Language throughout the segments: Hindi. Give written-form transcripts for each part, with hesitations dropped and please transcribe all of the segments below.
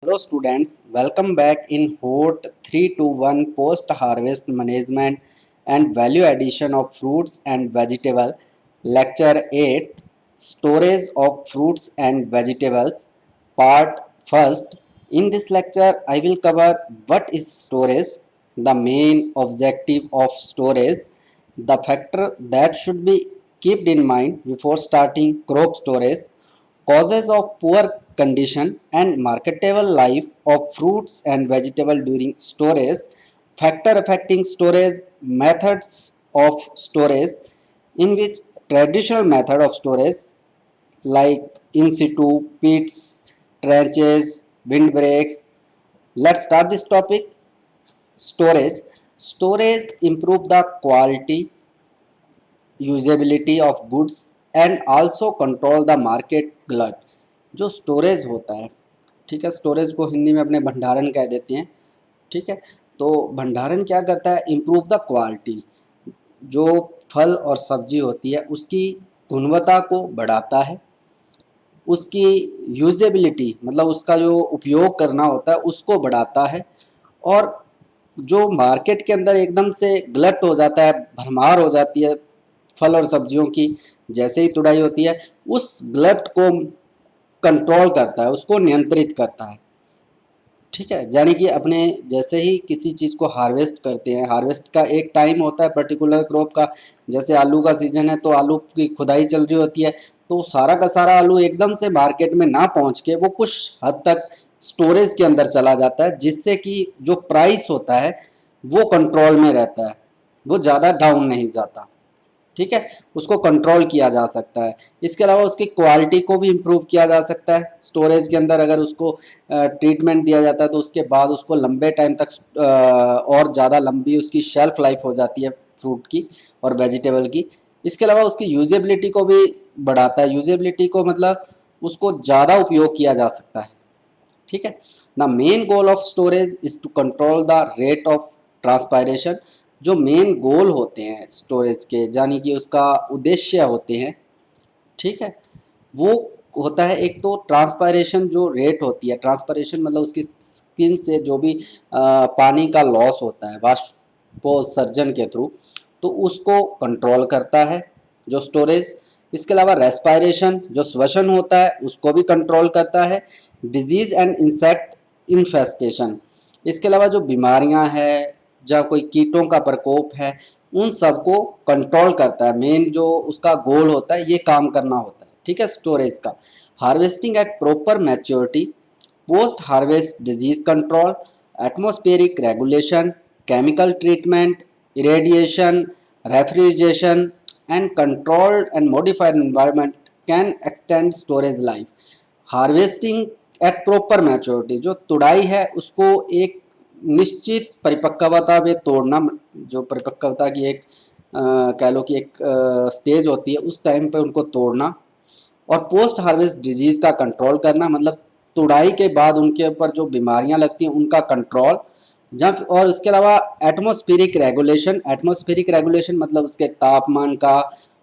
Hello students, welcome back in HOT 321 Post Harvest Management and Value Addition of Fruits and Vegetable Lecture 8 Storage of Fruits and Vegetables Part 1st. In this lecture I will cover what is storage, the main objective of storage, the factor that should be kept in mind before starting crop storage, causes of poor condition and marketable life of fruits and vegetables during storage, factor affecting storage, methods of storage, in which traditional method of storage like in situ, pits, trenches, windbreaks. Let's start this topic. Storage. Storage improve the quality, usability of goods and also control the market glut. जो स्टोरेज होता है, ठीक है, स्टोरेज को हिंदी में अपने भंडारण कह देते हैं, ठीक है। तो भंडारण क्या करता है, इम्प्रूव द क्वालिटी, जो फल और सब्जी होती है उसकी गुणवत्ता को बढ़ाता है, उसकी यूजेबिलिटी मतलब उसका जो उपयोग करना होता है उसको बढ़ाता है, और जो मार्केट के अंदर एकदम से गलट हो जाता है, भरमार हो जाती है फल और सब्जियों की, जैसे ही तुड़ाई होती है उस गलट को कंट्रोल करता है, उसको नियंत्रित करता है, ठीक है। यानी कि अपने जैसे ही किसी चीज़ को हार्वेस्ट करते हैं, हार्वेस्ट का एक टाइम होता है पर्टिकुलर क्रॉप का, जैसे आलू का सीजन है तो आलू की खुदाई चल रही होती है, तो सारा का सारा आलू एकदम से मार्केट में ना पहुंच के वो कुछ हद तक स्टोरेज के अंदर चला जाता है, जिससे कि जो प्राइस होता है वो कंट्रोल में रहता है, वो ज़्यादा डाउन नहीं जाता, ठीक है, उसको कंट्रोल किया जा सकता है। इसके अलावा उसकी क्वालिटी को भी इम्प्रूव किया जा सकता है। स्टोरेज के अंदर अगर उसको ट्रीटमेंट दिया जाता है तो उसके बाद उसको लंबे टाइम तक और ज़्यादा लंबी उसकी शेल्फ लाइफ हो जाती है फ्रूट की और वेजिटेबल की। इसके अलावा उसकी यूजेबिलिटी को भी बढ़ाता है। यूजेबिलिटी को मतलब उसको ज़्यादा उपयोग किया जा सकता है, ठीक है। The main goal of storage is to control the rate of transpiration. जो मेन गोल होते हैं स्टोरेज के, यानी कि उसका उद्देश्य होते हैं, ठीक है, वो होता है एक तो ट्रांसपायरेशन, जो रेट होती है, ट्रांसपायरेशन मतलब उसकी स्किन से जो भी पानी का लॉस होता है वाष्पोत्सर्जन के थ्रू, तो उसको कंट्रोल करता है जो स्टोरेज। इसके अलावा रेस्पायरेशन, जो श्वसन होता है उसको भी कंट्रोल करता है। डिजीज़ एंड इंसेक्ट इन्फेस्टेशन, इसके अलावा जो बीमारियां हैं, जहाँ कोई कीटों का प्रकोप है, उन सबको कंट्रोल करता है। मेन जो उसका गोल होता है ये काम करना होता है, ठीक है, स्टोरेज का। Harvesting at proper maturity, post harvest disease control, atmospheric regulation, chemical treatment, irradiation, refrigeration, and controlled and modified environment can extend storage life. Harvesting at proper maturity, जो तुड़ाई है उसको एक निश्चित परिपक्वता में तोड़ना, जो परिपक्वता की एक कह लो कि एक स्टेज होती है, उस टाइम पे उनको तोड़ना। और पोस्ट हार्वेस्ट डिजीज़ का कंट्रोल करना, मतलब तुड़ाई के बाद उनके ऊपर जो बीमारियां लगती हैं उनका कंट्रोल। जब और इसके अलावा एटमॉस्फेरिक रेगुलेशन, एटमॉस्फेरिक रेगुलेशन मतलब उसके तापमान का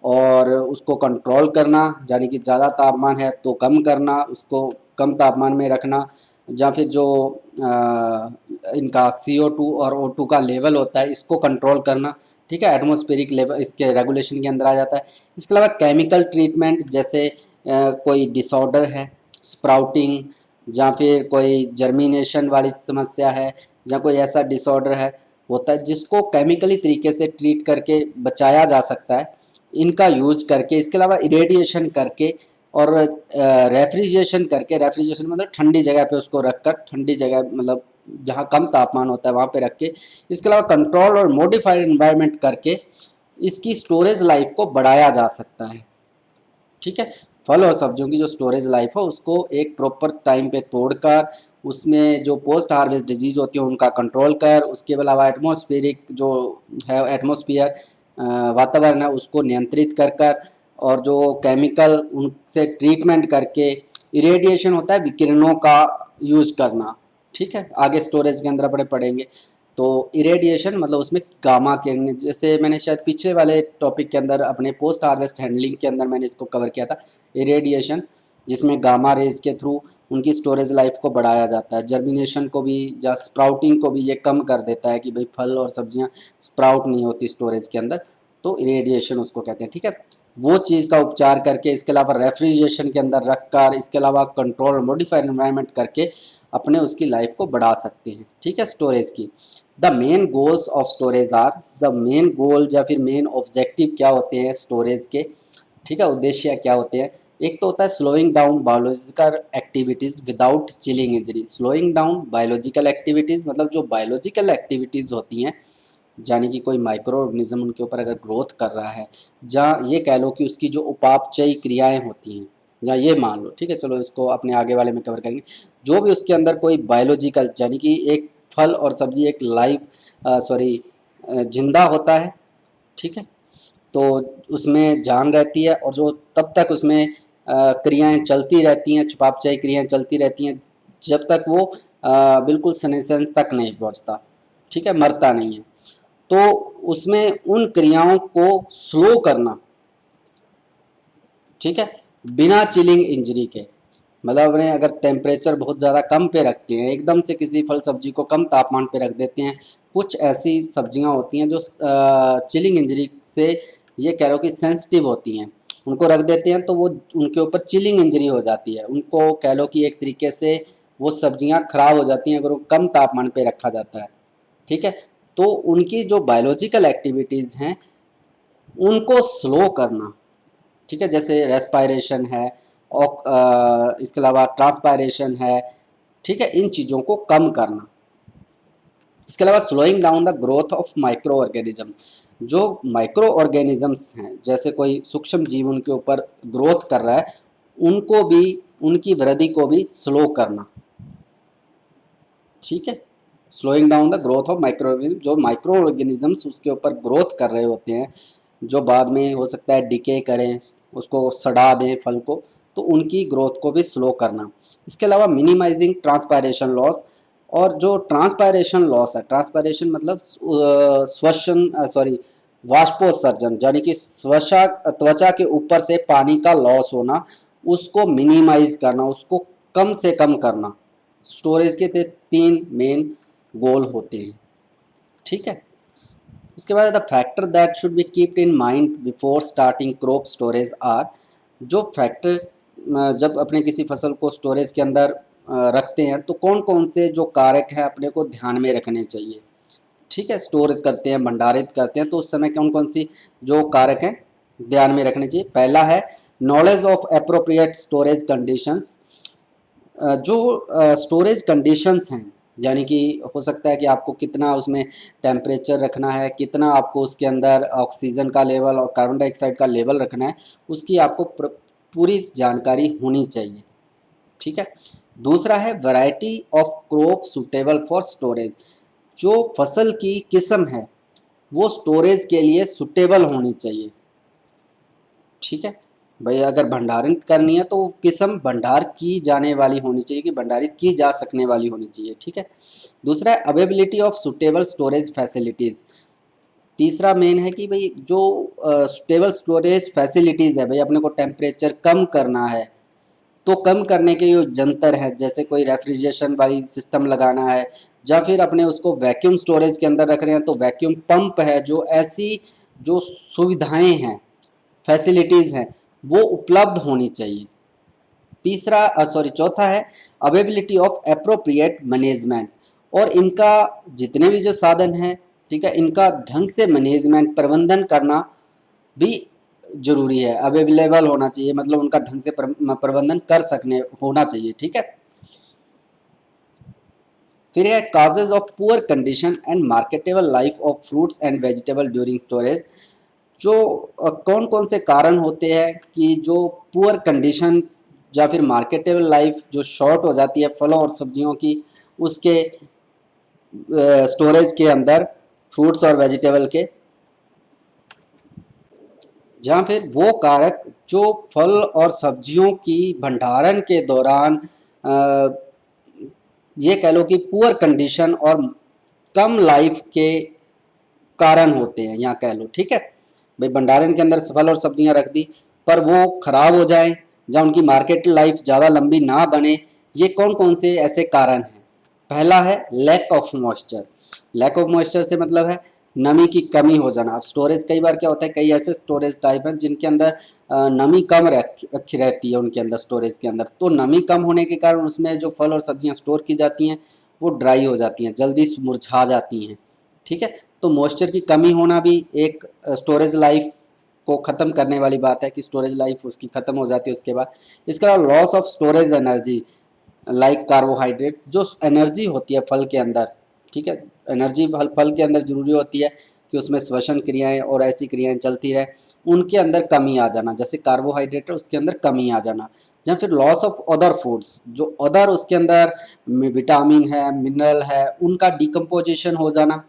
और उसको कंट्रोल करना, यानी कि ज़्यादा तापमान है तो कम करना, उसको कम तापमान में रखना, या फिर जो इनका CO2 और O2 का लेवल होता है इसको कंट्रोल करना, ठीक है, एटमॉस्फेरिक लेवल इसके रेगुलेशन के अंदर आ जाता है। इसके अलावा केमिकल ट्रीटमेंट, जैसे कोई डिसऑर्डर है, स्प्राउटिंग, या फिर कोई जर्मिनेशन वाली समस्या है, या कोई ऐसा डिसऑर्डर है होता है जिसको केमिकली तरीके से ट्रीट करके बचाया जा सकता है, इनका यूज करके। इसके अलावा इरेडिएशन करके और रेफ्रिजरेशन करके, रेफ्रिजरेशन मतलब ठंडी जगह पे उसको रखकर, ठंडी जगह मतलब जहाँ कम तापमान होता है वहाँ पे रख के, इसके अलावा कंट्रोल और मॉडिफाइड एनवायरनमेंट करके इसकी स्टोरेज लाइफ को बढ़ाया जा सकता है, ठीक है। फल और सब्जियों की जो स्टोरेज लाइफ है उसको एक प्रॉपर टाइम पे तोड़कर उसमें जो पोस्ट हार्वेस्ट डिजीज होती है उनका कंट्रोल कर, उसके अलावा एटमॉस्फेरिक जो है एटमॉस्फेयर वातावरण है उसको नियंत्रित कर कर, और जो केमिकल उनसे ट्रीटमेंट करके, इरेडिएशन होता है विकिरणों का यूज करना, ठीक है, आगे स्टोरेज के अंदर अपने पढ़ेंगे। तो इरेडिएशन मतलब उसमें गामा किरणें, जैसे मैंने शायद पीछे वाले टॉपिक के अंदर अपने पोस्ट हार्वेस्ट हैंडलिंग के अंदर मैंने इसको कवर किया था, इरेडिएशन। जिसमें गामा रेज के थ्रू उनकी स्टोरेज लाइफ को बढ़ाया जाता है। जर्मिनेशन को भी या स्प्राउटिंग को भी ये कम कर देता है कि भाई फल और सब्जियां स्प्राउट नहीं होती स्टोरेज के अंदर, तो इरेडिएशन उसको कहते हैं। ठीक है, वो चीज़ का उपचार करके, इसके अलावा रेफ्रिजरेशन के अंदर रखकर, इसके अलावा कंट्रोल मॉडिफाइड एनवायरनमेंट करके अपने उसकी लाइफ को बढ़ा सकते हैं। ठीक है, स्टोरेज की the main goals of storage are, the main goal या फिर मेन ऑब्जेक्टिव क्या होते हैं स्टोरेज के, ठीक है, उद्देश्य क्या होते हैं। एक तो होता है slowing down biological activities without chilling injury. Slowing down biological activities मतलब जो बायोलॉजिकल एक्टिविटीज़ होती हैं, यानी कि कोई माइक्रो ऑर्गेनिज्म उनके ऊपर अगर ग्रोथ कर रहा है, जहाँ ये कह लो कि उसकी जो उपापचयी क्रियाएं होती हैं, या ये मान लो, ठीक है, चलो इसको अपने आगे वाले में कवर करेंगे, जो भी उसके अंदर कोई बायोलॉजिकल, यानी कि एक फल और सब्जी एक लाइव जिंदा होता है, ठीक है, तो उसमें जान रहती है, और जो तब तक उसमें क्रियाएं चलती रहती हैं, छुपापचाई क्रियाएं चलती रहती हैं जब तक वो बिल्कुल सनेसन तक नहीं पहुंचता, ठीक है, मरता नहीं है। तो उसमें उन क्रियाओं को स्लो करना, ठीक है, बिना चिलिंग इंजरी के, मतलब अपने अगर टेम्परेचर बहुत ज़्यादा कम पे रखते हैं, एकदम से किसी फल सब्जी को कम तापमान पे रख देते हैं, कुछ ऐसी सब्जियां होती हैं जो चिलिंग इंजरी से, ये कह रहे हो कि सेंसिटिव होती हैं, उनको रख देते हैं तो वो उनके ऊपर चिलिंग इंजरी हो जाती है, उनको कह लो कि एक तरीके से वो सब्जियां खराब हो जाती हैं अगर वो कम तापमान पे रखा जाता है। ठीक है, तो उनकी जो बायोलॉजिकल एक्टिविटीज़ हैं उनको स्लो करना, ठीक है, जैसे रेस्पायरेशन है, और इसके अलावा ट्रांसपायरेशन है, ठीक है, इन चीज़ों को कम करना। इसके अलावा slowing down the growth of micro organism, जो माइक्रो ऑर्गेनिजम्स हैं, जैसे कोई सूक्ष्म जीव उनके ऊपर ग्रोथ कर रहा है, उनको भी, उनकी वृद्धि को भी स्लो करना। ठीक है, slowing down the growth of micro organism, जो माइक्रो ऑर्गेनिजम्स उसके ऊपर ग्रोथ कर रहे होते हैं, जो बाद में हो सकता है डिके करें, उसको सड़ा दें फल को, तो उनकी ग्रोथ को भी स्लो करना। इसके अलावा मिनिमाइजिंग ट्रांसपायरेशन लॉस, और जो ट्रांसपायरेशन लॉस है, ट्रांसपायरेशन मतलब श्वसन सॉरी वाष्पोत्सर्जन, यानी कि त्वचा के ऊपर से पानी का लॉस होना, उसको मिनिमाइज करना, उसको कम से कम करना। स्टोरेज के 3 मेन गोल होते हैं। ठीक है, उसके बाद the factor that should be keeped in mind before starting crop storage are, जो फैक्टर जब अपने किसी फसल को स्टोरेज के अंदर रखते हैं तो कौन कौन से जो कारक हैं अपने को ध्यान में रखने चाहिए। ठीक है, स्टोर करते हैं, भंडारित करते हैं, तो उस समय कौन कौन सी जो कारक हैं ध्यान में रखने चाहिए। पहला है knowledge of appropriate storage conditions, जो स्टोरेज कंडीशंस हैं, यानी कि हो सकता है कि आपको कितना उसमें टेम्परेचर रखना है, कितना आपको उसके अंदर ऑक्सीजन का लेवल और कार्बन डाइऑक्साइड का लेवल रखना है, उसकी आपको पूरी जानकारी होनी चाहिए। ठीक है, दूसरा है variety of crop suitable for storage, जो फसल की किस्म है वो स्टोरेज के लिए सुटेबल होनी चाहिए। ठीक है भाई, अगर भंडारित करनी है तो किस्म भंडार की जाने वाली होनी चाहिए, कि भंडारित की जा सकने वाली होनी चाहिए। ठीक है, दूसरा है availability of suitable storage facilities. तीसरा मेन है कि भाई जो सुटेबल स्टोरेज फैसिलिटीज़ है, भाई अपने को टेम्परेचर कम करना है, तो कम करने के जो जंतर है, जैसे कोई रेफ्रिजरेशन वाली सिस्टम लगाना है, या फिर अपने उसको वैक्यूम स्टोरेज के अंदर रख रहे हैं तो वैक्यूम पंप है, जो ऐसी जो सुविधाएं हैं, फैसिलिटीज़ हैं, वो उपलब्ध होनी चाहिए। चौथा है अवेबिलिटी ऑफ एप्रोप्रिएट मैनेजमेंट, और इनका जितने भी जो साधन हैं, ठीक है, इनका ढंग से मैनेजमेंट प्रबंधन करना भी जरूरी है, अवेलेबल होना चाहिए, मतलब उनका ढंग से प्रबंधन कर सकने होना चाहिए। ठीक है, फिर है causes of poor condition and marketable life of fruits and vegetable during storage, जो कौन कौन से कारण होते हैं कि जो पुअर कंडीशंस या फिर मार्केटेबल लाइफ जो शॉर्ट हो जाती है फलों और सब्जियों की, उसके स्टोरेज के अंदर, फ्रूट्स और वेजिटेबल के, जहाँ फिर वो कारक जो फल और सब्जियों की भंडारण के दौरान ये कह लो कि पुअर कंडीशन और कम लाइफ के कारण होते हैं, यहाँ कह लो। ठीक है भाई, भंडारण के अंदर फल और सब्जियां रख दी पर वो खराब हो जाए, जहाँ उनकी मार्केट लाइफ ज़्यादा लंबी ना बने, ये कौन कौन से ऐसे कारण हैं? पहला है lack of moisture. Lack of moisture से मतलब है नमी की कमी हो जाना। अब स्टोरेज कई बार क्या होता है, कई ऐसे स्टोरेज टाइप हैं जिनके अंदर नमी कम रखी रहती है उनके अंदर, स्टोरेज के अंदर, तो नमी कम होने के कारण उसमें जो फल और सब्जियां स्टोर की जाती हैं वो ड्राई हो जाती हैं, जल्दी मुरझा जाती हैं। ठीक है, तो मॉइस्चर की कमी होना भी एक स्टोरेज लाइफ को ख़त्म करने वाली बात है कि स्टोरेज लाइफ उसकी ख़त्म हो जाती है उसके बाद। इसके अलावा loss of storage energy like carbohydrate, जो एनर्जी होती है फल के अंदर, ठीक है, एनर्जी फल के अंदर जरूरी होती है कि उसमें श्वसन क्रियाएं और ऐसी क्रियाएं चलती रहे, उनके अंदर कमी आ जाना, जैसे कार्बोहाइड्रेट है उसके अंदर कमी आ जाना। या फिर लॉस ऑफ अदर फूड्स, जो अदर उसके अंदर विटामिन है, मिनरल है, उनका डिकम्पोजिशन हो जाना,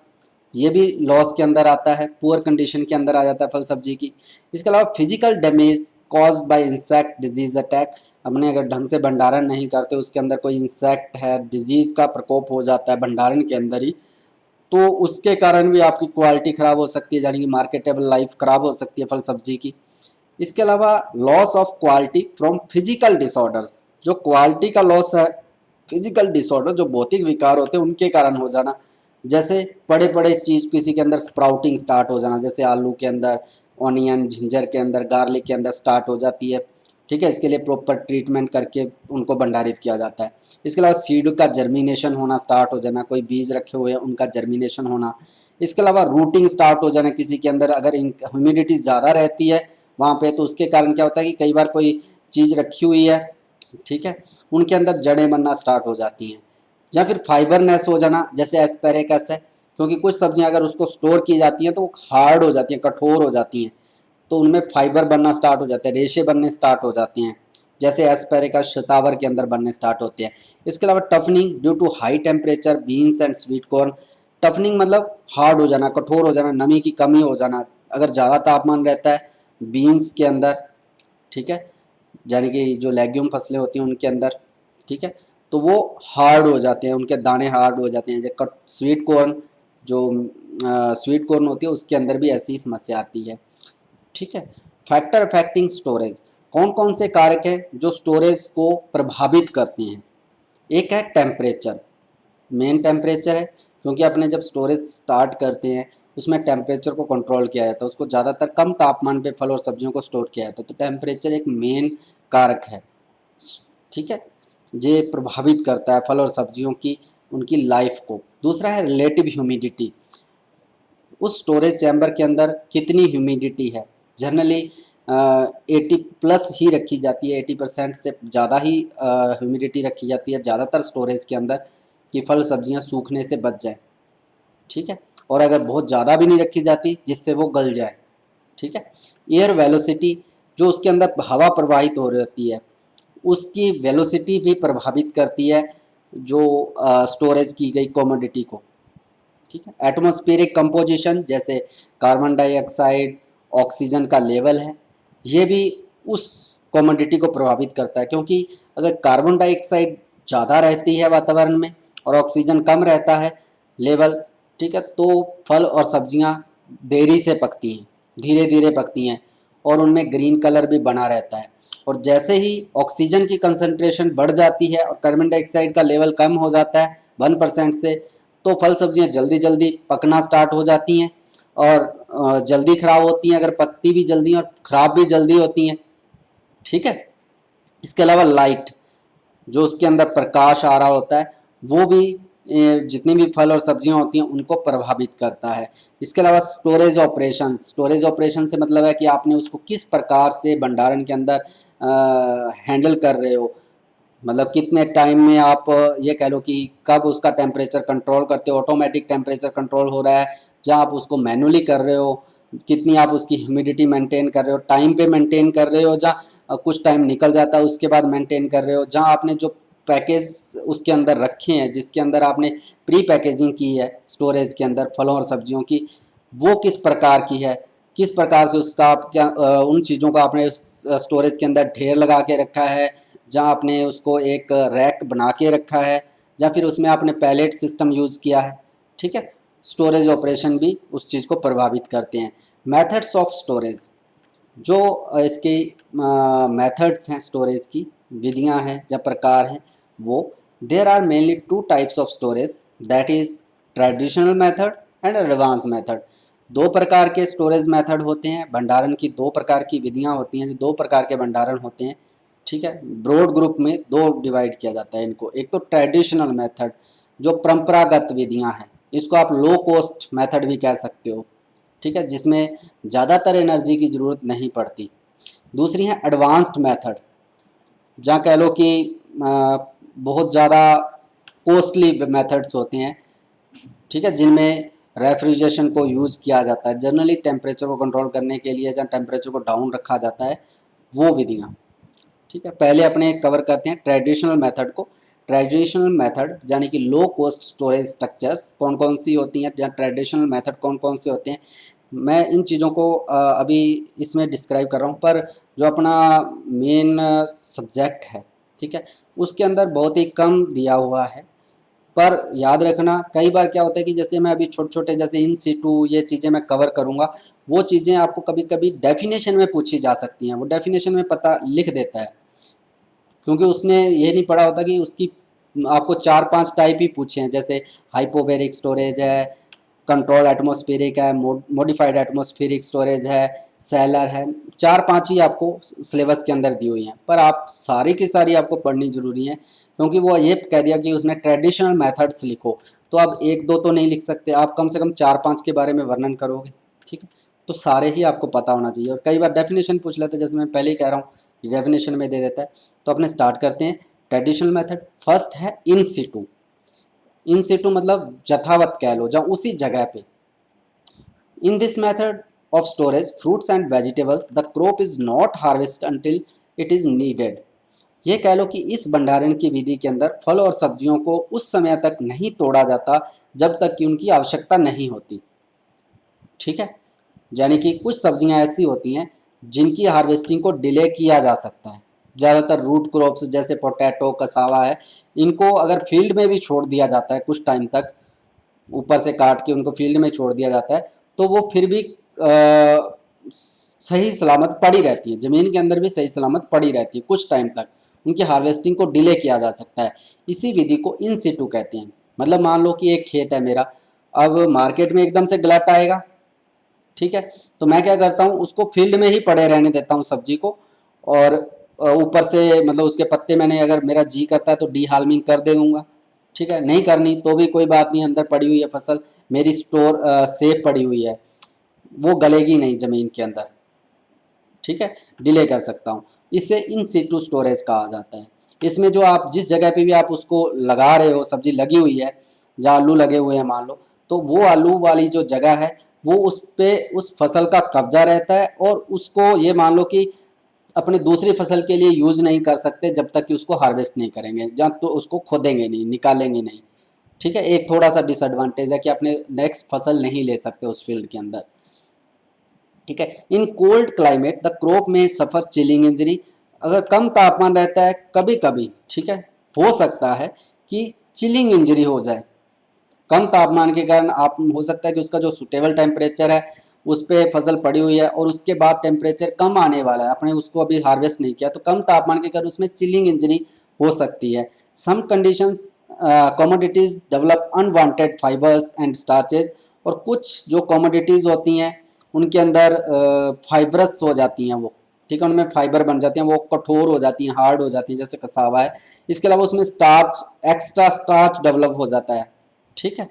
ये भी लॉस के अंदर आता है, पुअर कंडीशन के अंदर आ जाता है फल सब्जी की। इसके अलावा physical damage caused by insect disease attack, हमने अगर ढंग से भंडारण नहीं करते, उसके अंदर कोई इंसेक्ट है, डिजीज का प्रकोप हो जाता है भंडारण के अंदर ही, तो उसके कारण भी आपकी क्वालिटी खराब हो सकती है, यानी कि मार्केटेबल लाइफ खराब हो सकती है फल सब्जी की। इसके अलावा loss of quality from physical disorders, जो क्वालिटी का लॉस है, फिजिकल डिसऑर्डर जो भौतिक विकार होते हैं उनके कारण हो जाना, जैसे बड़े बड़े चीज़ किसी के अंदर स्प्राउटिंग स्टार्ट हो जाना, जैसे आलू के अंदर, ऑनियन, जिंजर के अंदर, गार्लिक के अंदर स्टार्ट हो जाती है। ठीक है, इसके लिए प्रॉपर ट्रीटमेंट करके उनको भंडारित किया जाता है। इसके अलावा सीड का जर्मिनेशन होना स्टार्ट हो जाना, कोई बीज रखे हुए हैं उनका जर्मिनेशन होना। इसके अलावा रूटिंग स्टार्ट हो जाना किसी के अंदर, अगर ह्यूमिडिटी ज़्यादा रहती है वहाँ पे, तो उसके कारण क्या होता है कि कई बार कोई चीज़ रखी हुई है, ठीक है, उनके अंदर जड़ें बनना स्टार्ट हो जाती हैं। या फिर फाइबरनेस हो जाना, जैसे एस्पेरेकस है, क्योंकि कुछ सब्जियां अगर उसको स्टोर की जाती हैं तो वो हार्ड हो जाती हैं, कठोर हो जाती हैं, तो उनमें फाइबर बनना स्टार्ट हो जाते हैं, रेशे बनने स्टार्ट हो जाती हैं, जैसे एस्पेरेकस शतावर के अंदर बनने स्टार्ट होते हैं। इसके अलावा toughening due to high temperature beans and sweet corn. Toughening मतलब हार्ड हो जाना, कठोर हो जाना, नमी की कमी हो जाना, अगर ज़्यादा तापमान रहता है बीन्स के अंदर, ठीक है, यानी कि जो लेग्यूम फसलें होती हैं उनके अंदर, ठीक है, तो वो हार्ड हो जाते हैं, उनके दाने हार्ड हो जाते हैं। जो स्वीट कॉर्न, जो स्वीट कॉर्न होती है उसके अंदर भी ऐसी ही समस्या आती है। ठीक है, फैक्टर अफेक्टिंग स्टोरेज, कौन कौन से कारक हैं जो स्टोरेज को प्रभावित करते हैं? एक है टेम्परेचर, मेन टेम्परेचर है, क्योंकि अपने जब स्टोरेज स्टार्ट करते हैं उसमें टेम्परेचर को कंट्रोल किया जाता है, उसको ज़्यादातर कम तापमान पे फल और सब्जियों को स्टोर किया जाता है, तो टेम्परेचर एक मेन कारक है। ठीक है, ये प्रभावित करता है फल और सब्जियों की उनकी लाइफ को। दूसरा है रिलेटिव ह्यूमिडिटी, उस स्टोरेज चैम्बर के अंदर कितनी ह्यूमिडिटी है। जनरली 80+ ही रखी जाती है, 80% से ज़्यादा ही ह्यूमिडिटी रखी जाती है ज़्यादातर स्टोरेज के अंदर, कि फल सब्जियां सूखने से बच जाए। ठीक है, और अगर बहुत ज़्यादा भी नहीं रखी जाती जिससे वो गल जाए। ठीक है, एयर वेलोसिटी, जो उसके अंदर हवा प्रवाहित हो रही है उसकी वेलोसिटी भी प्रभावित करती है जो स्टोरेज की गई कमोडिटी को। ठीक है, एटमॉस्फेरिक कंपोजिशन, जैसे कार्बन डाइऑक्साइड, ऑक्सीजन का लेवल है, ये भी उस कमोडिटी को प्रभावित करता है, क्योंकि अगर कार्बन डाइऑक्साइड ज़्यादा रहती है वातावरण में और ऑक्सीजन कम रहता है लेवल, ठीक है, तो फल और सब्जियां देरी से पकती हैं, धीरे धीरे पकती हैं, और उनमें ग्रीन कलर भी बना रहता है। और जैसे ही ऑक्सीजन की कंसंट्रेशन बढ़ जाती है और कार्बन डाइऑक्साइड का लेवल कम हो जाता है 1% से, तो फल सब्जियां जल्दी जल्दी पकना स्टार्ट हो जाती हैं और जल्दी ख़राब होती हैं, अगर पकती भी जल्दी और ख़राब भी जल्दी होती हैं। ठीक है, इसके अलावा लाइट, जो उसके अंदर प्रकाश आ रहा होता है वो भी जितनी भी फल और सब्जियां होती हैं उनको प्रभावित करता है। इसके अलावा स्टोरेज ऑपरेशन, स्टोरेज ऑपरेशन से मतलब है कि आपने उसको किस प्रकार से भंडारण के अंदर हैंडल कर रहे हो, मतलब कितने टाइम में आप ये कह लो कि कब उसका टेम्परेचर कंट्रोल करते हो, ऑटोमेटिक टेम्परेचर कंट्रोल हो रहा है, जहाँ आप उसको मैनुअली कर रहे हो, कितनी आप उसकी ह्यूमिडिटी मेंटेन कर रहे हो, टाइम पे मेंटेन कर रहे हो, जहाँ कुछ टाइम निकल जाता है उसके बाद मेंटेन कर रहे हो, जहाँ आपने जो पैकेज उसके अंदर रखे हैं, जिसके अंदर आपने प्री पैकेजिंग की है स्टोरेज के अंदर फलों और सब्जियों की, वो किस प्रकार की है, किस प्रकार से उसका आप क्या उन चीज़ों का आपने स्टोरेज के अंदर ढेर लगा के रखा है, जहाँ आपने उसको एक रैक बना के रखा है, या फिर उसमें आपने पैलेट सिस्टम यूज़ किया है। ठीक है, स्टोरेज ऑपरेशन भी उस चीज़ को प्रभावित करते हैं। मेथड्स ऑफ स्टोरेज, जो इसकी मेथड्स हैं, स्टोरेज की विधियां हैं या प्रकार हैं, वो there are mainly two types of storage, that is traditional method and advance method. दो प्रकार के स्टोरेज मेथड होते हैं, भंडारण की दो प्रकार की विधियां होती हैं, जो दो प्रकार के भंडारण होते हैं। ठीक है, ब्रॉड ग्रुप में दो डिवाइड किया जाता है इनको। एक तो ट्रेडिशनल मेथड, जो परंपरागत विधियां हैं, इसको आप लो कॉस्ट मेथड भी कह सकते हो। ठीक है, जिसमें ज़्यादातर एनर्जी की ज़रूरत नहीं पड़ती। दूसरी है एडवांस्ड मेथड, जहाँ कह लो कि बहुत ज़्यादा कॉस्टली मेथड्स होते हैं। ठीक है, जिनमें रेफ्रिजरेशन को यूज़ किया जाता है, जनरली टेम्परेचर को कंट्रोल करने के लिए, जहाँ टेम्परेचर को डाउन रखा जाता है, वो विधियाँ। ठीक है, पहले अपने कवर करते हैं ट्रेडिशनल मेथड को। ट्रेडिशनल मेथड यानी कि लो कॉस्ट स्टोरेज स्ट्रक्चर्स कौन कौन सी होती हैं, या ट्रेडिशनल मेथड कौन कौन से होते हैं, मैं इन चीज़ों को अभी इसमें डिस्क्राइब कर रहा हूँ। पर जो अपना मेन सब्जेक्ट है, ठीक है, उसके अंदर बहुत ही कम दिया हुआ है। पर याद रखना, कई बार क्या होता है कि जैसे मैं अभी छोटे छोटे जैसे इन सीटू ये चीज़ें मैं कवर करूँगा, वो चीज़ें आपको कभी कभी डेफिनेशन में पूछी जा सकती हैं। वो डेफिनेशन में पता लिख देता है, क्योंकि उसने ये नहीं पढ़ा होता कि उसकी आपको 4-5 टाइप ही पूछे हैं, जैसे हाइपोबेरिक स्टोरेज है, कंट्रोल एटमॉस्फेरिक है, मॉडिफाइड एटमॉस्फेरिक स्टोरेज है, सेलर है। 4-5 ही आपको सिलेबस के अंदर दी हुई हैं, पर आप सारी की सारी आपको पढ़नी जरूरी है, क्योंकि वो ये कह दिया कि उसने ट्रेडिशनल मेथड्स लिखो, तो आप एक दो तो नहीं लिख सकते, आप कम से कम 4-5 के बारे में वर्णन करोगे। ठीक है, तो सारे ही आपको पता होना चाहिए। और कई बार डेफिनेशन पूछ लेते हैं, जैसे मैं पहले ही कह रहा हूँ डेफिनेशन में दे देता है। तो अपने स्टार्ट करते हैं। ट्रेडिशनल मेथड फर्स्ट है इन सिटू। इन सिटू मतलब यथावत कह लो, जहाँ उसी जगह पे। In this method of storage fruits and vegetables, the crop is not harvested until it is needed। ये कह लो कि इस भंडारण की विधि के अंदर फल और सब्जियों को उस समय तक नहीं तोड़ा जाता जब तक कि उनकी आवश्यकता नहीं होती। ठीक है, यानी कि कुछ सब्जियां ऐसी होती हैं जिनकी हार्वेस्टिंग को डिले किया जा सकता है। ज़्यादातर रूट क्रॉप्स जैसे पोटैटो, कसावा है, इनको अगर फील्ड में भी छोड़ दिया जाता है कुछ टाइम तक, ऊपर से काट के उनको फील्ड में छोड़ दिया जाता है, तो वो फिर भी सही सलामत पड़ी रहती है, ज़मीन के अंदर भी सही सलामत पड़ी रहती है कुछ टाइम तक। उनकी हार्वेस्टिंग को डिले किया जा सकता है। इसी विधि को इन सिटू कहते हैं। मतलब मान लो कि एक खेत है मेरा, अब मार्केट में एकदम से गलत आएगा। ठीक है, तो मैं क्या करता हूँ, उसको फील्ड में ही पड़े रहने देता हूँ सब्जी को, और ऊपर से मतलब उसके पत्ते मैंने अगर मेरा जी करता है तो डी हार्मिंग कर दे दूँगा। ठीक है, नहीं करनी तो भी कोई बात नहीं, अंदर पड़ी हुई है फसल मेरी, स्टोर सेफ पड़ी हुई है, वो गलेगी नहीं ज़मीन के अंदर। ठीक है, डिले कर सकता हूँ। इसे इन सीटू स्टोरेज कहा जाता है। इसमें जो आप जिस जगह पे भी आप उसको लगा रहे हो, सब्जी लगी हुई है, जहाँ आलू लगे हुए हैं मान लो, तो वो आलू वाली जो जगह है, वो उस पे उस फसल का कब्जा रहता है, और उसको ये मान लो कि अपने दूसरी फसल के लिए यूज नहीं कर सकते जब तक कि उसको हार्वेस्ट नहीं करेंगे, जब तो उसको खोदेंगे नहीं, निकालेंगे नहीं। ठीक है, एक थोड़ा सा डिसएडवांटेज है कि अपने नेक्स्ट फसल नहीं ले सकते उस फील्ड के अंदर। ठीक है, in cold climate the crop में सफर चिलिंग इंजरी। अगर कम तापमान रहता है कभी कभी, ठीक है, हो सकता है कि चिलिंग इंजरी हो जाए। कम तापमान के कारण आप हो सकता है कि उसका जो सुटेबल टेम्परेचर है उस पर फसल पड़ी हुई है, और उसके बाद टेम्परेचर कम आने वाला है, आपने उसको अभी हार्वेस्ट नहीं किया, तो कम तापमान के कारण उसमें चिलिंग इंजरी हो सकती है। Some conditions commodities develop unwanted fibres and starches. और कुछ जो कमोडिटीज होती हैं उनके अंदर फाइबरस हो जाती हैं वो। ठीक है, उनमें फाइबर बन जाते हैं, वो कठोर हो जाती हैं, हार्ड हो जाती हैं, जैसे कसावा है। इसके अलावा उसमें स्टार्च, एक्स्ट्रा स्टार्च डेवलप हो जाता है। ठीक है,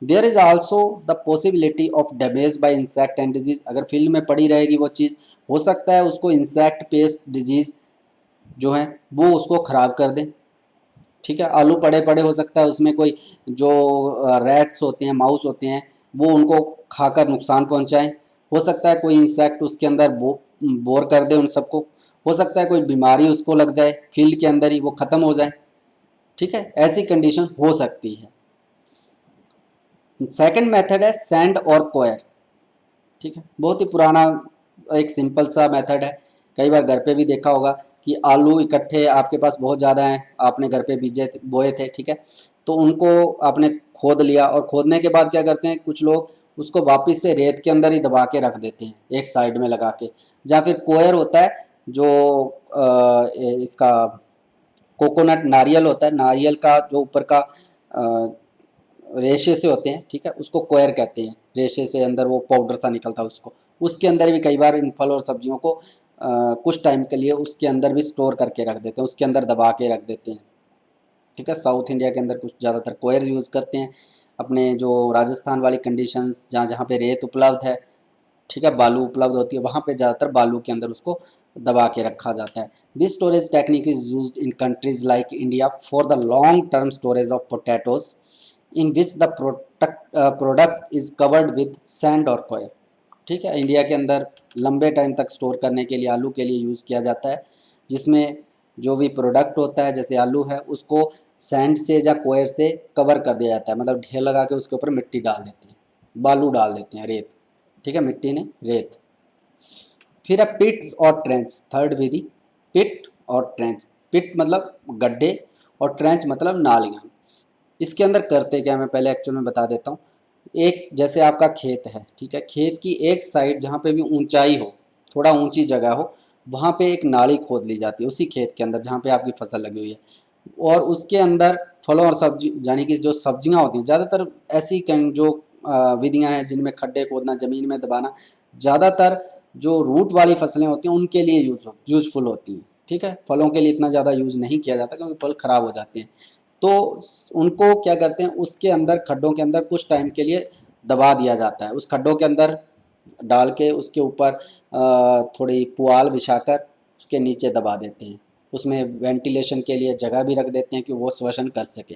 there is also the possibility of damage by insect and disease. अगर फील्ड में पड़ी रहेगी वो चीज़, हो सकता है उसको इंसेक्ट, पेस्ट, डिजीज जो है वो उसको खराब कर दें। ठीक है, आलू पड़े पड़े हो सकता है उसमें कोई जो रैट्स होते हैं, माउस होते हैं, वो उनको खाकर नुकसान पहुंचाएं। हो सकता है कोई इंसेक्ट उसके अंदर बोर कर दे उन सबको। हो सकता है कोई बीमारी उसको लग जाए, फील्ड के अंदर ही वो ख़त्म हो जाए। ठीक है, ऐसी कंडीशन हो सकती है। सेकंड मेथड है सैंड और कोयर। ठीक है, बहुत ही पुराना एक सिंपल सा मेथड है, कई बार घर पे भी देखा होगा। कि आलू इकट्ठे आपके पास बहुत ज़्यादा हैं, आपने घर पे बीजे बोए थे, ठीक है, तो उनको आपने खोद लिया और खोदने के बाद क्या करते हैं कुछ लोग उसको वापस से रेत के अंदर ही दबा के रख देते हैं एक साइड में लगा के, या फिर कोयर होता है जो इसका कोकोनट नारियल होता है, नारियल का जो ऊपर का रेशे से होते हैं, ठीक है, उसको कोयर कहते हैं, रेशे से अंदर वो पाउडर सा निकलता है उसको, उसके अंदर भी कई बार इन फल और सब्जियों को कुछ टाइम के लिए उसके अंदर भी स्टोर करके रख देते हैं, उसके अंदर दबा के रख देते हैं, ठीक है। साउथ इंडिया के अंदर कुछ ज़्यादातर कोयर यूज़ करते हैं, अपने जो राजस्थान वाली कंडीशंस जहाँ जहाँ पे रेत उपलब्ध है, ठीक है, बालू उपलब्ध होती है, वहाँ पे ज़्यादातर बालू के अंदर उसको दबा के रखा जाता है। This storage technique is used in countries like India for the long term storage of potatoes in which the product is covered with sand और कोयर, ठीक है। इंडिया के अंदर लंबे टाइम तक स्टोर करने के लिए आलू के लिए यूज़ किया जाता है, जिसमें जो भी प्रोडक्ट होता है जैसे आलू है उसको सैंड से या कोयर से कवर कर दिया जाता है, मतलब ढेर लगा के उसके ऊपर मिट्टी डाल देते हैं, बालू डाल देते हैं, रेत, ठीक है, मिट्टी ने रेत। फिर है पिट्स और ट्रेंच, थर्ड विधि पिट और ट्रेंच। पिट मतलब गड्ढे और ट्रेंच मतलब नालियाँ। इसके अंदर करते क्या, मैं पहले एक्चुअल में बता देता हूँ। एक जैसे आपका खेत है, ठीक है, खेत की एक साइड जहाँ पे भी ऊंचाई हो, थोड़ा ऊंची जगह हो, वहाँ पे एक नाली खोद ली जाती है उसी खेत के अंदर जहाँ पे आपकी फसल लगी हुई है, और उसके अंदर फलों और सब्जी यानी कि जो सब्जियाँ होती हैं, ज़्यादातर ऐसी जो विधियाँ हैं जिनमें खड्डे खोदना, ज़मीन में दबाना, ज़्यादातर जो रूट वाली फसलें होती हैं उनके लिए यूजफुल होती हैं, ठीक है। फलों के लिए इतना ज़्यादा यूज़ नहीं किया जाता क्योंकि फल ख़राब हो जाते हैं, तो उनको क्या करते हैं उसके अंदर खड्डों के अंदर कुछ टाइम के लिए दबा दिया जाता है, उस खड्डों के अंदर डाल के उसके ऊपर थोड़ी पुआल बिछाकर उसके नीचे दबा देते हैं, उसमें वेंटिलेशन के लिए जगह भी रख देते हैं कि वो श्वसन कर सके।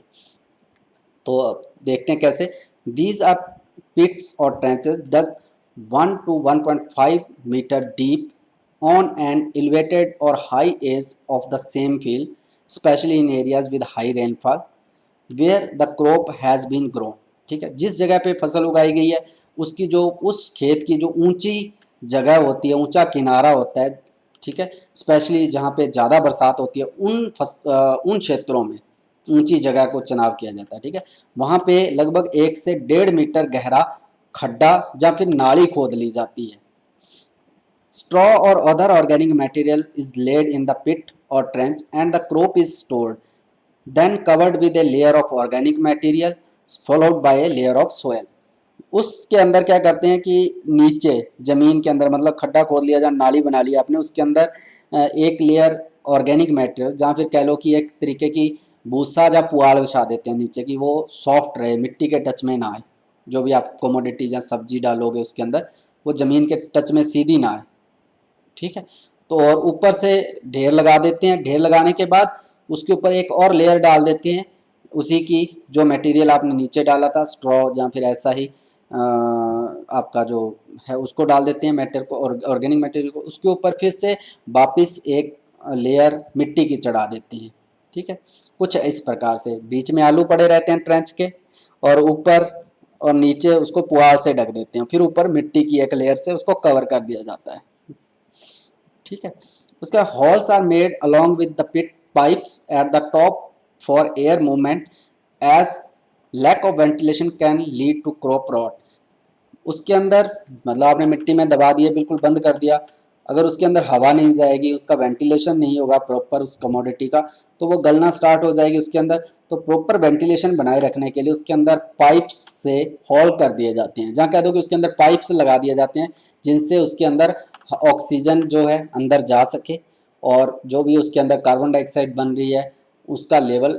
तो देखते हैं कैसे। दीज आर पिट्स और ट्रेंचेस दग 1 to 1.5 metre deep on an elevated or high edge of the same field, especially in areas with high rainfall where the crop has been grown, ठीक है। जिस जगह पे फसल उगाई गई है उसकी जो उस खेत की जो ऊंची जगह होती है, ऊंचा किनारा होता है, ठीक है, स्पेशली जहाँ पे ज़्यादा बरसात होती है उन क्षेत्रों में ऊंची जगह को चुनाव किया जाता है, ठीक है। वहाँ पे लगभग 1 से 1.5 मीटर गहरा खड्डा या फिर नाली खोद ली जाती है। Straw or other organic material is laid in the pit or trench and the crop is stored, then covered with a layer of organic material followed by a layer of soil. उसके अंदर क्या करते हैं कि नीचे ज़मीन के अंदर मतलब खड्डा खोद लिया, जहाँ नाली बना लिया आपने, उसके अंदर एक लेयर ऑर्गेनिक मैटेरियल, जहाँ फिर कह लो कि एक तरीके की भूसा या पुआल बिछा देते हैं नीचे कि वो सॉफ्ट रहे, मिट्टी के टच में ना आए, जो भी आप कोमोडिटी या सब्जी डालोगे उसके अंदर वो ज़मीन के टच में सीधी ना आए, ठीक है। तो और ऊपर से ढेर लगा देते हैं, ढेर लगाने के बाद उसके ऊपर एक और लेयर डाल देते हैं उसी की जो मटेरियल आपने नीचे डाला था, स्ट्रॉ या फिर ऐसा ही आपका जो है उसको डाल देते हैं मैटर को, ऑर्गेनिक मटेरियल को, उसके ऊपर फिर से वापस एक लेयर मिट्टी की चढ़ा देते हैं, ठीक है। कुछ इस प्रकार से बीच में आलू पड़े रहते हैं ट्रेंच के, और ऊपर और नीचे उसको पुआल से ढक देते हैं, फिर ऊपर मिट्टी की एक लेयर से उसको कवर कर दिया जाता है, ठीक है। उसका holes are made along with the pit pipes at the top for air movement as lack of ventilation can lead to crop rot. उसके अंदर मतलब आपने मिट्टी में दबा दिए, बिल्कुल बंद कर दिया, अगर उसके अंदर हवा नहीं जाएगी, उसका वेंटिलेशन नहीं होगा प्रॉपर उस कमोडिटी का, तो वो गलना स्टार्ट हो जाएगी उसके अंदर। तो प्रॉपर वेंटिलेशन बनाए रखने के लिए उसके अंदर पाइप्स से हॉल कर दिए जाते हैं, जहाँ कह दो कि उसके अंदर पाइप्स लगा दिए जाते हैं जिनसे उसके अंदर ऑक्सीजन जो है अंदर जा सके, और जो भी उसके अंदर कार्बन डाइऑक्साइड बन रही है उसका लेवल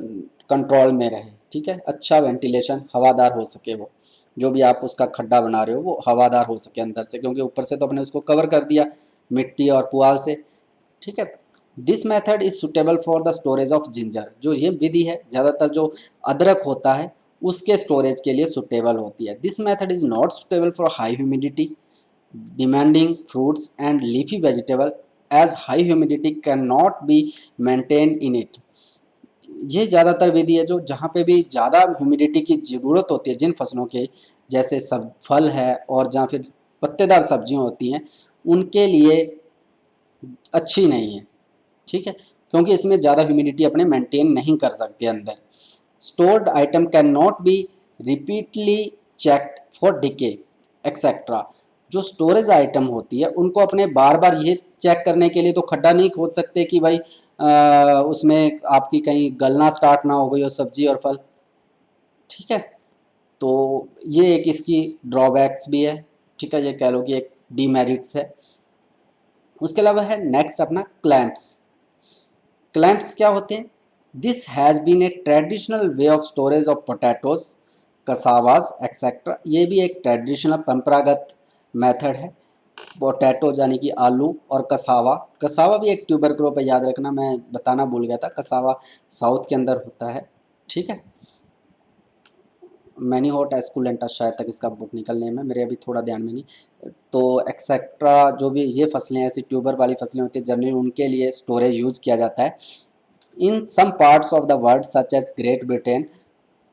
कंट्रोल में रहे, ठीक है। अच्छा वेंटिलेशन, हवादार हो सके, वो जो भी आप उसका खड्डा बना रहे हो वो हवादार हो सके अंदर से, क्योंकि ऊपर से तो अपने उसको कवर कर दिया मिट्टी और पुआल से, ठीक है। This method is suitable for the storage of ginger. जो ये विधि है ज़्यादातर जो अदरक होता है उसके स्टोरेज के लिए सुटेबल होती है। This method is not suitable for high humidity demanding fruits and leafy vegetable as high humidity cannot be maintained in it। ये ज़्यादातर विधि है जो जहाँ पे भी ज़्यादा ह्यूमिडिटी की ज़रूरत होती है जिन फसलों के, जैसे सब फल है और जहाँ फिर पत्तेदार सब्जियाँ होती हैं, उनके लिए अच्छी नहीं है, ठीक है, क्योंकि इसमें ज़्यादा ह्यूमिडिटी अपने मेंटेन नहीं कर सकते अंदर। Stored item can not be repeatedly checked for decay etcetera. जो स्टोरेज आइटम होती है उनको अपने बार बार ये चेक करने के लिए तो खड्डा नहीं खोद सकते कि भाई उसमें आपकी कहीं गलना स्टार्ट ना हो गई हो सब्जी और फल। ठीक है, तो ये एक इसकी ड्रॉबैक्स भी है। ठीक है, ये कह लो कि एक डीमेरिट्स है। उसके अलावा है नेक्स्ट अपना क्लैंप्स। क्लैंप्स क्या होते हैं? This has been a traditional way of storage of potatoes, cassavas etcetera. ये भी एक ट्रेडिशनल परंपरागत मेथड है। पोटैटो यानी कि आलू, और कसावा, कसावा भी एक ट्यूबर क्रॉप है, याद रखना, मैं बताना भूल गया था। कसावा साउथ के अंदर होता है। ठीक है, मैनी हॉट एस्कुलेंटा शायद तक इसका बुक निकल नेम है, मेरे अभी थोड़ा ध्यान में नहीं। तो एक्सेट्रा जो भी ये फसलें ऐसी ट्यूबर वाली फसलें होती है, जनरली उनके लिए स्टोरेज यूज किया जाता है। In some parts of the world such as Great Britain,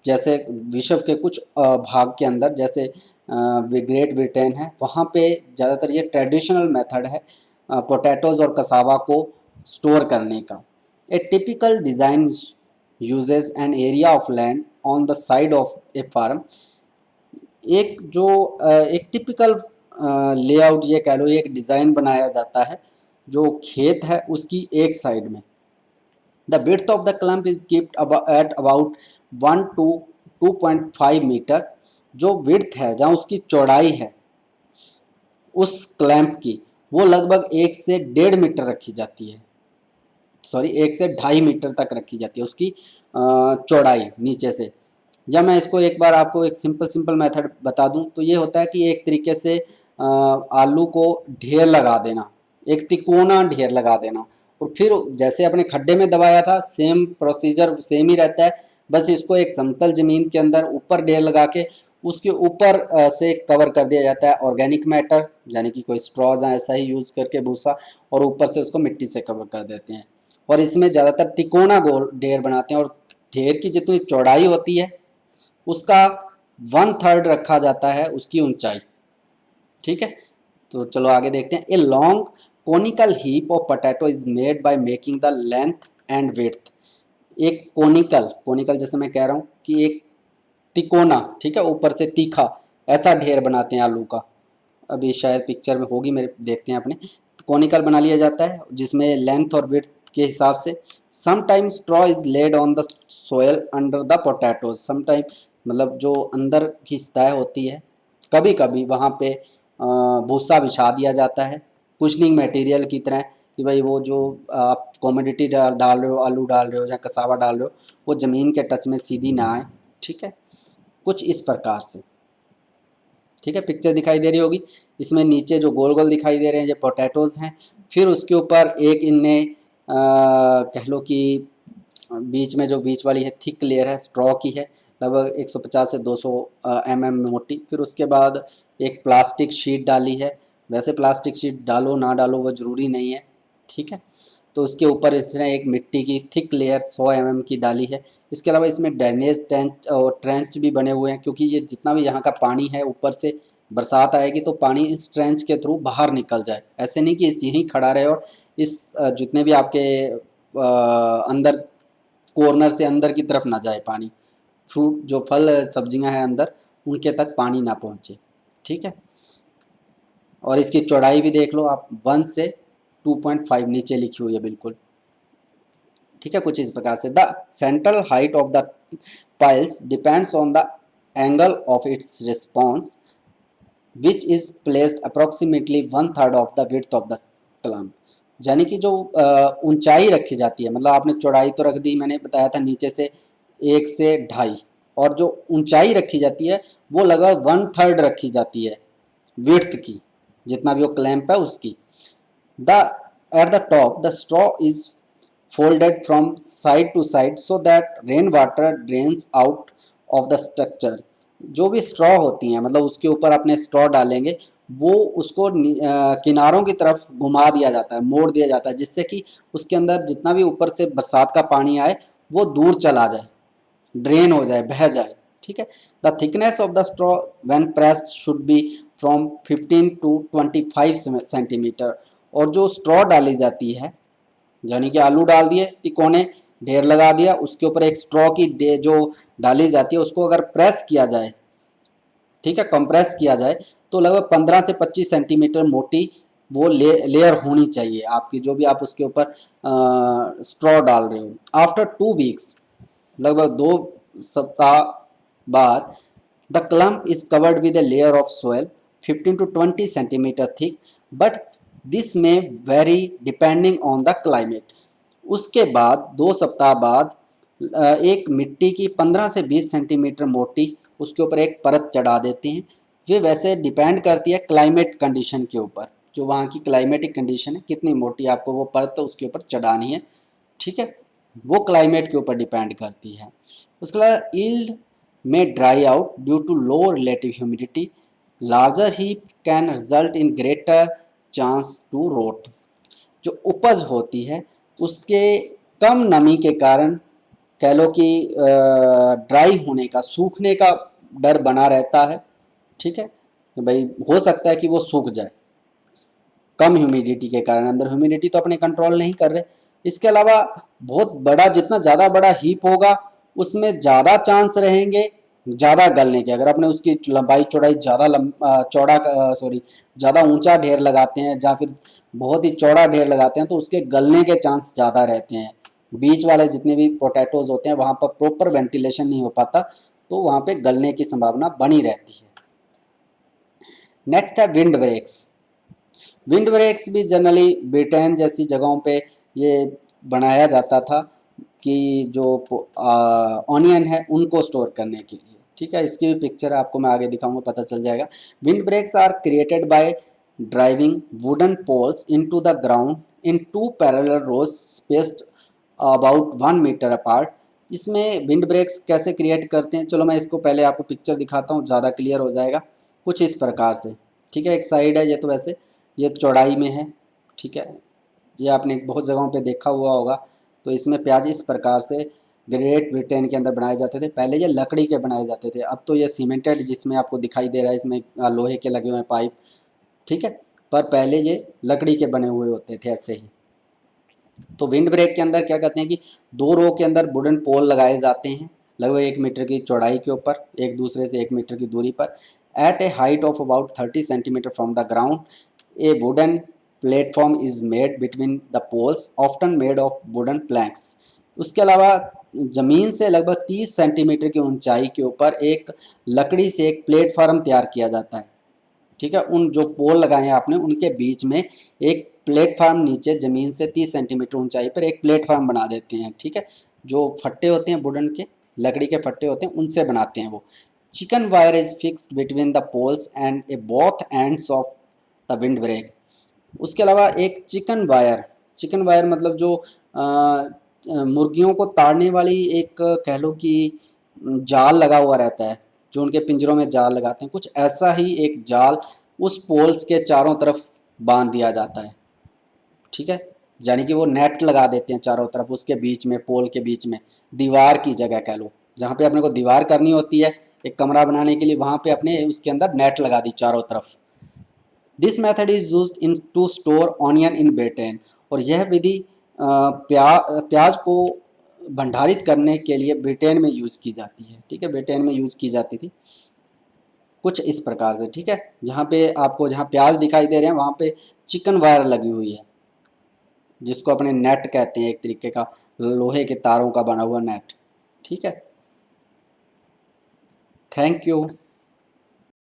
जैसे विश्व के कुछ भाग के अंदर, जैसे ग्रेट ब्रिटेन है, वहाँ पे ज़्यादातर ये ट्रेडिशनल मेथड है पोटैटोज और कसावा को स्टोर करने का। A typical design uses an area of land on the side of a farm. एक जो एक टिपिकल लेआउट ये कह लो, एक डिज़ाइन बनाया जाता है जो खेत है उसकी एक साइड में। The width of the clump is kept at about 1 to 2.5 metre. जो width है, जहाँ उसकी चौड़ाई है उस क्लैंप की, वो लगभग 1 से 1.5 मीटर रखी जाती है। सॉरी, 1 से 2.5 मीटर तक रखी जाती है उसकी चौड़ाई नीचे से। जब मैं इसको एक बार आपको एक सिंपल मेथड बता दूं तो ये होता है कि एक तरीके से आलू को ढेर लगा देना, एक तिकोना ढेर लगा देना, और फिर जैसे अपने खड्डे में दबाया था सेम प्रोसीजर सेम ही रहता है। बस इसको एक समतल ज़मीन के अंदर ऊपर ढेर लगा के उसके ऊपर से कवर कर दिया जाता है ऑर्गेनिक मैटर, यानी कि कोई स्ट्रॉज ऐसा ही यूज़ करके भूसा, और ऊपर से उसको मिट्टी से कवर कर देते हैं। और इसमें ज़्यादातर तिकोना गोल ढेर बनाते हैं, और ढेर की जितनी चौड़ाई होती है उसका 1/3 रखा जाता है उसकी ऊंचाई। ठीक है, तो चलो आगे देखते हैं। A long conical heap of potato is made by making the length and width. एक कोनिकल, कोनिकल जैसे मैं कह रहा हूँ कि एक तिकोना, ठीक है, ऊपर से तीखा, ऐसा ढेर बनाते हैं आलू का। अभी शायद पिक्चर में होगी मेरे, देखते हैं अपने। कोनिकल बना लिया जाता है जिसमें लेंथ और विड्थ के हिसाब से। Sometimes straw is laid on the soil under the potatoes. Sometime मतलब जो अंदर की सतह होती है, कभी कभी वहाँ पे भूसा बिछा दिया जाता है कुशनिंग मटेरियल की तरह, कि भाई वो जो आप कॉमोडिटी डाल रहे हो, आलू डाल रहे हो या कसावा डाल रहे हो, वो ज़मीन के टच में सीधी ना आए। ठीक है, कुछ इस प्रकार से। ठीक है, पिक्चर दिखाई दे रही होगी। इसमें नीचे जो गोल गोल दिखाई दे रहे हैं ये पोटैटोज़ हैं। फिर उसके ऊपर एक इनने कह लो कि बीच में जो बीच वाली है थिक लेयर है स्ट्रॉ की है, लगभग 150 से 200 mm मोटी। फिर उसके बाद एक प्लास्टिक शीट डाली है। वैसे प्लास्टिक शीट डालो ना डालो वो ज़रूरी नहीं है। ठीक है, तो उसके ऊपर इसने एक मिट्टी की थिक लेयर 100 mm की डाली है। इसके अलावा इसमें ड्रेनेज टैंक और ट्रेंच भी बने हुए हैं, क्योंकि ये जितना भी यहाँ का पानी है ऊपर से बरसात आएगी तो पानी इस ट्रेंच के थ्रू बाहर निकल जाए। ऐसे नहीं कि इस यहीं खड़ा रहे और इस जितने भी आपके अंदर कॉर्नर से अंदर की तरफ ना जाए पानी, फ्रूट जो फल सब्जियां हैं अंदर उनके तक पानी ना पहुँचे। ठीक है, और इसकी चौड़ाई भी देख लो आप, 1 से 2.5 नीचे लिखी हुई है बिल्कुल। ठीक है, कुछ इस प्रकार से। The central height of the piles depends on the angle of its response which is placed approximately 1/3 of the width of the clump. यानी कि जो ऊंचाई रखी जाती है, मतलब आपने चौड़ाई तो रख दी, मैंने बताया था नीचे से 1 से 2.5, और जो ऊंचाई रखी जाती है वो लगभग 1/3 रखी जाती है विड्थ की, जितना भी वो क्लैंप है उसकी। The eight the top the straw is folded from side to side so that rain water drains out of the structure। जो भी स्ट्रॉ होती हैं, मतलब उसके ऊपर अपने स्ट्रॉ डालेंगे, वो उसको किनारों की तरफ घुमा दिया जाता है, मोड़ दिया जाता है, जिससे कि उसके अंदर जितना भी ऊपर से बरसात का पानी आए वो दूर चला जाए, ड्रेन हो जाए, बह जाए। ठीक है, the thickness of the straw when pressed should be from 15 to 25 centimetre. और जो स्ट्रॉ डाली जाती है यानी कि आलू डाल दिए, तिकोने ढेर लगा दिया, उसके ऊपर एक स्ट्रॉ की जो डाली जाती है उसको अगर प्रेस किया जाए, ठीक है, कंप्रेस किया जाए, तो लगभग 15 से 25 सेंटीमीटर मोटी वो लेयर होनी चाहिए आपकी, जो भी आप उसके ऊपर स्ट्रॉ डाल रहे हो। आफ्टर 2 वीक्स, लगभग 2 सप्ताह बाद, the clump is covered with a layer of soil 15 to 20 centimetre thick, but this may vary depending on the climate. उसके बाद 2 सप्ताह बाद एक मिट्टी की 15 से 20 सेंटीमीटर मोटी उसके ऊपर एक परत चढ़ा देते हैं। वे वैसे डिपेंड करती है क्लाइमेट कंडीशन के ऊपर, जो वहाँ की क्लाइमेटिक कंडीशन है, कितनी मोटी आपको वो परत उसके ऊपर चढ़ानी है, ठीक है, वो क्लाइमेट के ऊपर डिपेंड करती है। उसके बाद यील्ड में dry out due to low relative humidity, larger heap can result in greater chance to rot. जो उपज होती है उसके कम नमी के कारण कह लो कि ड्राई होने का, सूखने का डर बना रहता है, ठीक है, कि भाई हो सकता है कि वो सूख जाए कम ह्यूमिडिटी के कारण। अंदर ह्यूमिडिटी तो अपने कंट्रोल नहीं कर रहे। इसके अलावा बहुत बड़ा, जितना ज़्यादा बड़ा हीप होगा उसमें ज़्यादा चांस रहेंगे ज़्यादा गलने के। अगर अपने उसकी लंबाई चौड़ाई ज़्यादा चौड़ा, सॉरी, ज़्यादा ऊंचा ढेर लगाते हैं या फिर बहुत ही चौड़ा ढेर लगाते हैं तो उसके गलने के चांस ज़्यादा रहते हैं। बीच वाले जितने भी पोटैटोज होते हैं वहाँ पर प्रॉपर वेंटिलेशन नहीं हो पाता, तो वहाँ पे गलने की संभावना बनी रहती है। नेक्स्ट है विंड ब्रेक्स। विंड ब्रेक्स भी जनरली ब्रिटेन जैसी जगहों पे ये बनाया जाता था कि जो ऑनियन है उनको स्टोर करने के लिए, ठीक है। इसकी भी पिक्चर आपको मैं आगे दिखाऊंगा, पता चल जाएगा। Wind breaks are created by driving wooden poles into the ground in 2 parallel rows spaced about 1 metre apart. इसमें विंड ब्रेक्स कैसे क्रिएट करते हैं, चलो मैं इसको पहले आपको पिक्चर दिखाता हूँ, ज़्यादा क्लियर हो जाएगा। कुछ इस प्रकार से, ठीक है, एक साइड है ये, तो वैसे ये चौड़ाई में है, ठीक है, ये आपने बहुत जगहों पे देखा हुआ होगा। तो इसमें प्याज इस प्रकार से ग्रेट ब्रिटेन के अंदर बनाए जाते थे। पहले ये लकड़ी के बनाए जाते थे, अब तो ये सीमेंटेड, जिसमें आपको दिखाई दे रहा है इसमें लोहे के लगे हुए हैं पाइप, ठीक है, पर पहले ये लकड़ी के बने हुए होते थे ऐसे ही। तो विंड ब्रेक के अंदर क्या करते हैं कि 2 रो के अंदर वुडन पोल लगाए जाते हैं लगभग 1 मीटर की चौड़ाई के ऊपर, एक दूसरे से 1 मीटर की दूरी पर, at a height of about 30 centimetre from the ground. A wooden platform is made between the poles, often made of wooden planks. उसके अलावा ज़मीन से लगभग 30 सेंटीमीटर की ऊंचाई के ऊपर एक लकड़ी से एक प्लेटफार्म तैयार किया जाता है, ठीक है। उन जो पोल लगाए हैं आपने उनके बीच में एक प्लेटफार्म, नीचे ज़मीन से 30 सेंटीमीटर ऊंचाई पर एक प्लेटफार्म बना देते हैं, ठीक है। जो फट्टे होते हैं वुडन के, लकड़ी के फट्टे होते हैं, उनसे बनाते हैं वो। Chicken wire is fixed between the poles and a both ends of the wind break. उसके अलावा एक चिकन वायर, चिकन वायर मतलब जो मुर्गियों को ताड़ने वाली एक, कह लो कि जाल लगा हुआ रहता है, जो उनके पिंजरों में जाल लगाते हैं, कुछ ऐसा ही एक जाल उस पोल्स के चारों तरफ बांध दिया जाता है, ठीक है। यानी कि वो नेट लगा देते हैं चारों तरफ, उसके बीच में, पोल के बीच में, दीवार की जगह कह लो, जहाँ पे अपने को दीवार करनी होती है एक कमरा बनाने के लिए, वहाँ पे अपने उसके अंदर नेट लगा दी चारों तरफ। This method is use in to store onion in Britain. और यह विधि प्याज को भंडारित करने के लिए ब्रिटेन में यूज़ की जाती है, ठीक है, ब्रिटेन में यूज़ की जाती थी कुछ इस प्रकार से, ठीक है। जहाँ पे आपको, जहाँ प्याज दिखाई दे रहे हैं वहाँ पे चिकन वायर लगी हुई है, जिसको अपने नेट कहते हैं, एक तरीके का लोहे के तारों का बना हुआ नेट, ठीक है। Thank you.